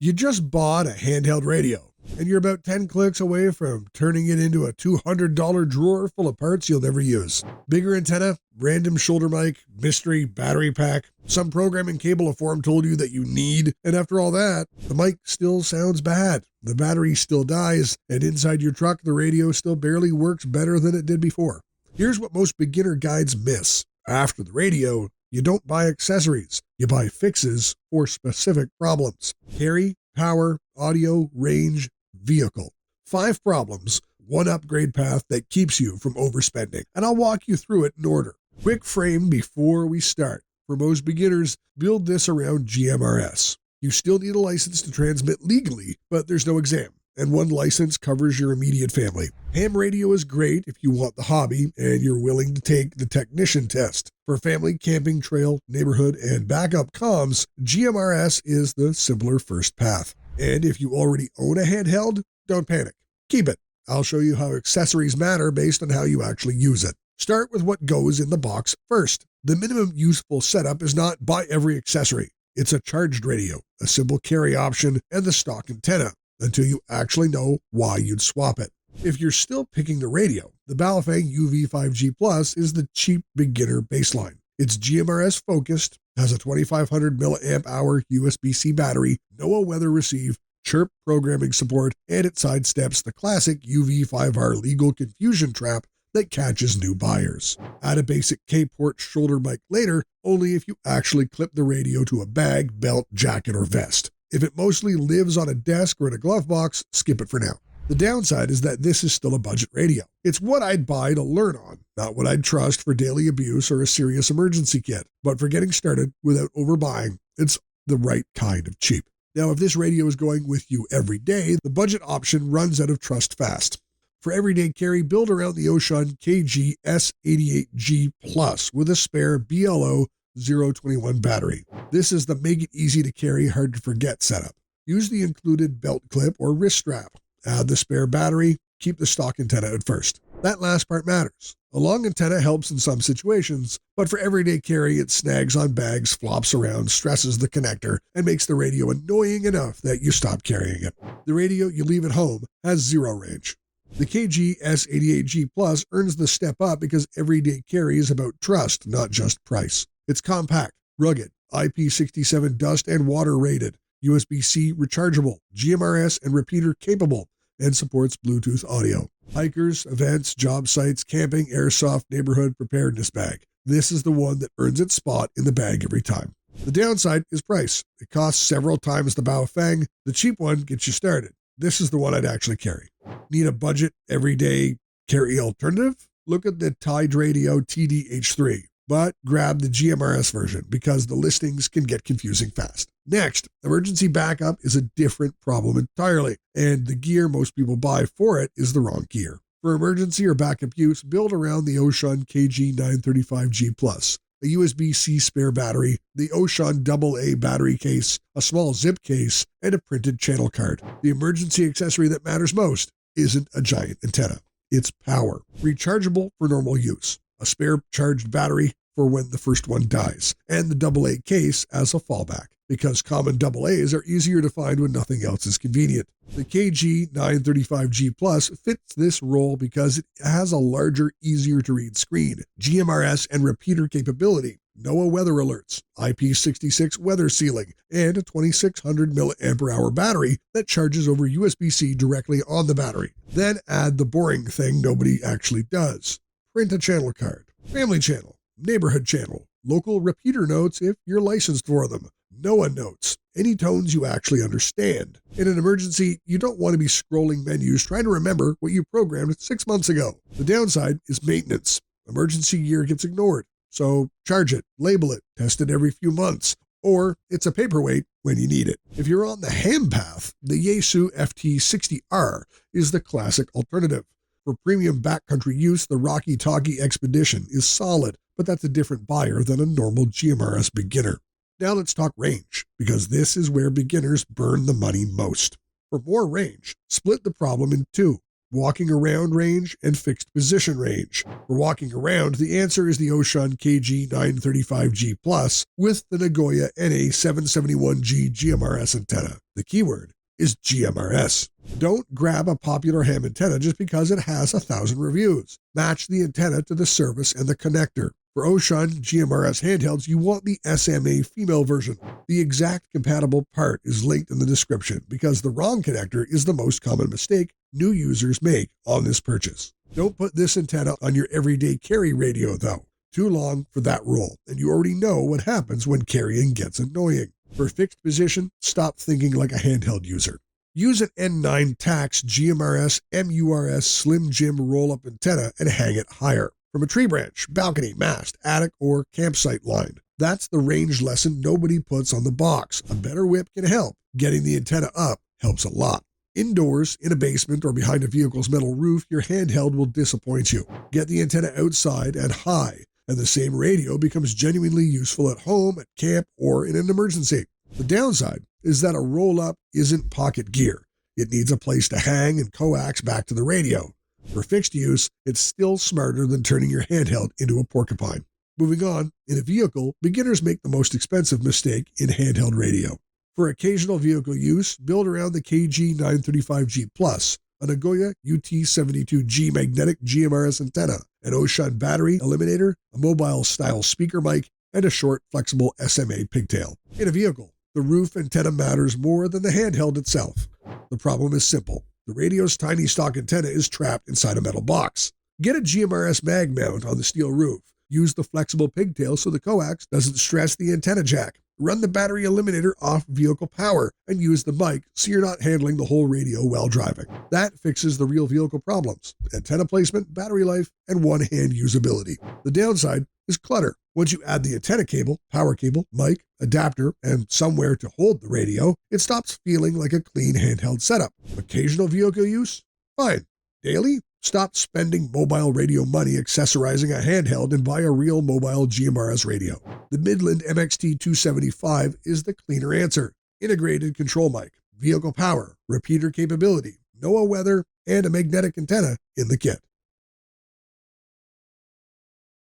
You just bought a handheld radio, and you're about 10 clicks away from turning it into a $200 drawer full of parts you'll never use. Bigger antenna, random shoulder mic, mystery battery pack, some programming cable a forum told you that you need, and after all that, the mic still sounds bad, the battery still dies, and inside your truck, the radio still barely works better than it did before. Here's what most beginner guides miss. After the radio, you don't buy accessories. You buy fixes for specific problems. Carry, power, audio, range, vehicle. 5 problems, 1 upgrade path that keeps you from overspending. And I'll walk you through it in order. Quick frame before we start. For most beginners, build this around GMRS. You still need a license to transmit legally, but there's no exam. And 1 license covers your immediate family. Ham radio is great if you want the hobby and you're willing to take the technician test. For family, camping, trail, neighborhood, and backup comms, GMRS is the simpler first path. And if you already own a handheld, don't panic. Keep it. I'll show you how accessories matter based on how you actually use it. Start with what goes in the box first. The minimum useful setup is not buy every accessory. It's a charged radio, a simple carry option, and the stock antenna, until you actually know why you'd swap it. If you're still picking the radio, the Baofeng UV5G Plus is the cheap beginner baseline. It's GMRS focused, has a 2500 milliamp hour USB-C battery, NOAA weather receive, chirp programming support, and it sidesteps the classic UV5R legal confusion trap that catches new buyers. Add a basic K-port shoulder mic later, only if you actually clip the radio to a bag, belt, jacket, or vest. If it mostly lives on a desk or in a glove box, skip it for now. The downside is that this is still a budget radio. It's what I'd buy to learn on, not what I'd trust for daily abuse or a serious emergency kit. But for getting started without overbuying, it's the right kind of cheap. Now, if this radio is going with you every day, the budget option runs out of trust fast. For everyday carry, build around the Oshun KG S88G Plus with a spare BLO 021 battery. This is the make it easy to carry, hard to forget setup. Use the included belt clip or wrist strap. Add the spare battery, keep the stock antenna at first. That last part matters. A long antenna helps in some situations, but for everyday carry, it snags on bags, flops around, stresses the connector, and makes the radio annoying enough that you stop carrying it. The radio you leave at home has 0 range. The KG S88G Plus earns the step up because everyday carry is about trust, not just price. It's compact, rugged, IP67 dust and water rated, USB-C rechargeable, GMRS and repeater capable, and supports Bluetooth audio. Hikers, events, job sites, camping, airsoft, neighborhood preparedness bag. This is the one that earns its spot in the bag every time. The downside is price. It costs several times the Baofeng. The cheap one gets you started. This is the one I'd actually carry. Need a budget, everyday carry alternative? Look at the Tide Radio TD-H3. But grab the GMRS version because the listings can get confusing fast. Next, emergency backup is a different problem entirely, and the gear most people buy for it is the wrong gear. For emergency or backup use, build around the Oshun KG935G Plus, a USB-C spare battery, the Oshun AA battery case, a small zip case, and a printed channel card. The emergency accessory that matters most isn't a giant antenna. It's power. Rechargeable for normal use. A spare charged battery for when the first one dies, and the AA case as a fallback, because common AA's are easier to find when nothing else is convenient. The KG935G Plus fits this role because it has a larger, easier to read screen, GMRS and repeater capability, NOAA weather alerts, IP66 weather sealing, and a 2600 mAh battery that charges over USB-C directly on the battery. Then add the boring thing nobody actually does. Print a channel card, family channel, neighborhood channel, local repeater notes if you're licensed for them, NOAA notes, any tones you actually understand. In an emergency, you don't want to be scrolling menus trying to remember what you programmed 6 months ago. The downside is maintenance. Emergency gear gets ignored, so charge it, label it, test it every few months, or it's a paperweight when you need it. If you're on the ham path, the Yaesu FT60R is the classic alternative. For premium backcountry use, the Rocky Talkie Expedition is solid, but that's a different buyer than a normal GMRS beginner. Now let's talk range, because this is where beginners burn the money most. For more range, split the problem in 2. walking around range, and fixed position range. For walking around, the answer is the Oshan KG935G Plus with the Nagoya NA771G GMRS antenna. The keyword is GMRS. Don't grab a popular ham antenna just because it has 1,000 reviews. Match the antenna to the service and the connector. For Oshan GMRS handhelds, you want the SMA female version. The exact compatible part is linked in the description because the wrong connector is the most common mistake new users make on this purchase. Don't put this antenna on your everyday carry radio though. Too long for that role, and you already know what happens when carrying gets annoying. For fixed position, stop thinking like a handheld user. Use an N9 Tax GMRS MURS Slim Jim roll-up antenna and hang it higher. From a tree branch, balcony, mast, attic, or campsite line. That's the range lesson nobody puts on the box. A better whip can help. Getting the antenna up helps a lot. Indoors, in a basement, or behind a vehicle's metal roof, your handheld will disappoint you. Get the antenna outside and high, and the same radio becomes genuinely useful at home, at camp, or in an emergency. The downside is that a roll-up isn't pocket gear. It needs a place to hang and coax back to the radio. For fixed use, it's still smarter than turning your handheld into a porcupine. Moving on, in a vehicle, beginners make the most expensive mistake in handheld radio. For occasional vehicle use, build around the KG935G Plus, a Nagoya UT72G magnetic GMRS antenna, an Oshan battery eliminator, a mobile-style speaker mic, and a short, flexible SMA pigtail. In a vehicle, the roof antenna matters more than the handheld itself. The problem is simple. The radio's tiny stock antenna is trapped inside a metal box. Get a GMRS mag mount on the steel roof. Use the flexible pigtail so the coax doesn't stress the antenna jack. Run the battery eliminator off vehicle power and use the mic so you're not handling the whole radio while driving. That fixes the real vehicle problems: antenna placement, battery life, and one-hand usability. The downside is clutter. Once you add the antenna cable, power cable, mic, adapter, and somewhere to hold the radio, it stops feeling like a clean handheld setup. Occasional vehicle use? Fine. Daily? Stop spending mobile radio money accessorizing a handheld and buy a real mobile GMRS radio. The Midland MXT275 is the cleaner answer. Integrated control mic, vehicle power, repeater capability, NOAA weather, and a magnetic antenna in the kit.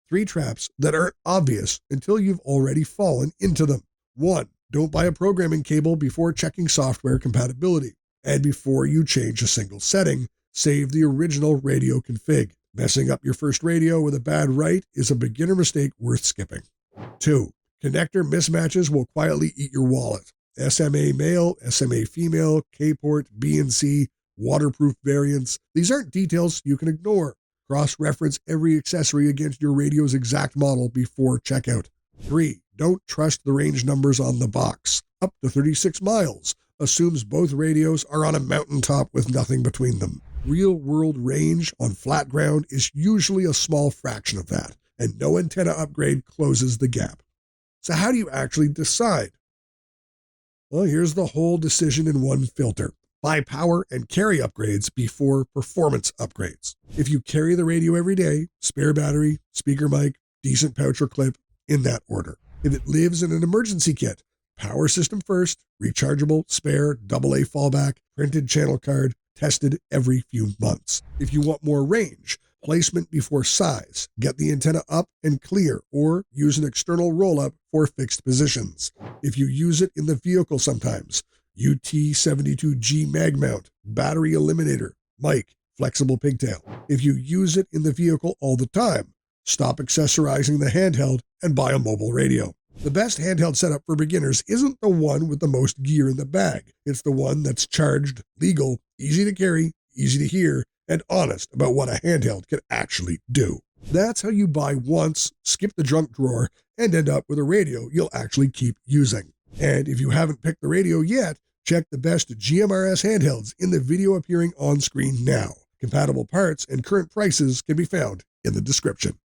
3 traps that aren't obvious until you've already fallen into them. 1. Don't buy a programming cable before checking software compatibility. And before you change a single setting, save the original radio config. Messing up your first radio with a bad write is a beginner mistake worth skipping. 2. Connector mismatches will quietly eat your wallet. SMA male, SMA female, K-port, B and C, waterproof variants. These aren't details you can ignore. Cross-reference every accessory against your radio's exact model before checkout. 3. Don't trust the range numbers on the box. Up to 36 miles assumes both radios are on a mountaintop with nothing between them. Real-world range on flat ground is usually a small fraction of that, and no antenna upgrade closes the gap. So how do you actually decide? Well, here's the whole decision in one filter. Buy power and carry upgrades before performance upgrades. If you carry the radio every day, spare battery, speaker mic, decent pouch or clip, in that order. If it lives in an emergency kit, power system first, rechargeable, spare, AA fallback, printed channel card, tested every few months. If you want more range, placement before size, get the antenna up and clear, or use an external roll-up for fixed positions. If you use it in the vehicle sometimes, UT72G mag mount, battery eliminator, mic, flexible pigtail. If you use it in the vehicle all the time, stop accessorizing the handheld and buy a mobile radio. The best handheld setup for beginners isn't the one with the most gear in the bag. It's the one that's charged, legal, easy to carry, easy to hear, and honest about what a handheld can actually do. That's how you buy once, skip the junk drawer, and end up with a radio you'll actually keep using. And if you haven't picked the radio yet, check the best GMRS handhelds in the video appearing on screen now. Compatible parts and current prices can be found in the description.